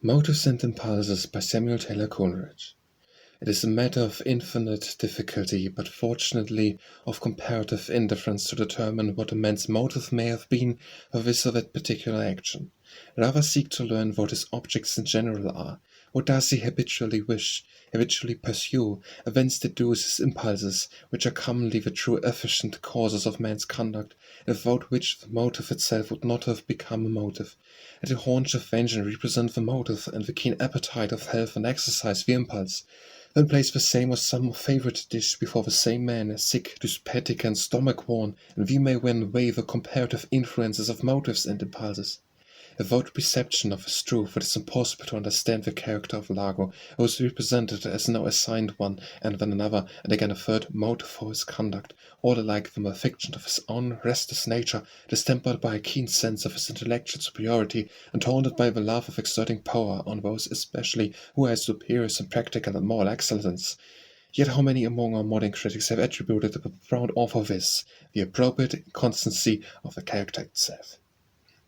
Motives and Impulses by Samuel Taylor Coleridge. It is a matter of infinite difficulty, but fortunately of comparative indifference, to determine what a man's motive may have been for this or that particular action. Rather seek to learn what his objects in general are. What does he habitually wish, habitually pursue, and thence deduce his impulses, which are commonly the true efficient causes of man's conduct, and without which the motive itself would not have become a motive. And the haunch of vengeance represent the motive, and the keen appetite of health and exercise the impulse. Then place the same or some favourite dish before the same man, sick, dyspeptic, and stomach-worn, and we may then weigh the comparative influences of motives and impulses. Without perception of this truth, it is impossible to understand the character of Iago, who is represented as now assigned one, and then another, and again a third motive for his conduct, all alike from a fiction of his own restless nature, distempered by a keen sense of his intellectual superiority, and haunted by the love of exerting power on those especially who are his superiors in practical and moral excellence. Yet how many among our modern critics have attributed to the profound author this, the appropriate inconsistency of the character itself?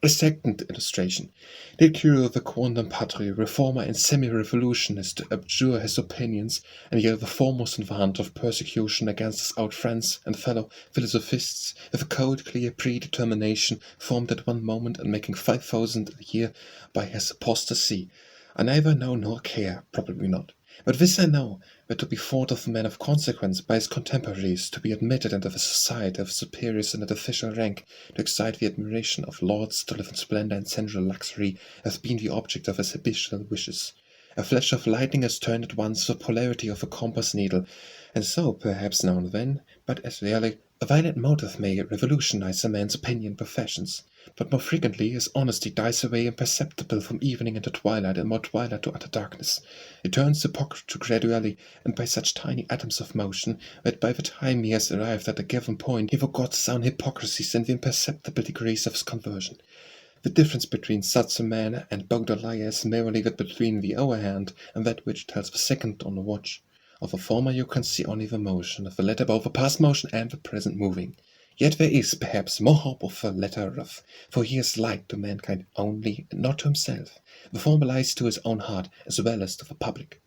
A second illustration. Did Curio the quondam patri, reformer and semi-revolutionist, abjure his opinions, and yield the foremost in the hunt of persecution against his old friends and fellow philosophists, with a cold, clear predetermination formed at one moment, and making 5,000 a year by his apostasy? I neither know nor care, probably not. But this I know, that to be thought of a man of consequence by his contemporaries, to be admitted into the society of superiors in an official rank, to excite the admiration of lords, to live in splendour and sensual luxury, hath been the object of his habitual wishes. A flash of lightning has turned at once the polarity of a compass needle, and so, perhaps now and then, but as rarely, a violent motive may revolutionize a man's opinion and professions. But more frequently his honesty dies away imperceptible from evening into twilight, and more twilight to utter darkness. It turns hypocrisy gradually, and by such tiny atoms of motion, that by the time he has arrived at a given point, he forgets his own hypocrisies and the imperceptible degrees of his conversion. The difference between such a man and Baudelaire is merely that between the hour hand and that which tells the second on the watch. Of the former you can see only the motion, of the latter both the past motion and the present moving. Yet there is, perhaps, more hope of the latter of, for he is light to mankind only, and not to himself. The former lies to his own heart, as well as to the public.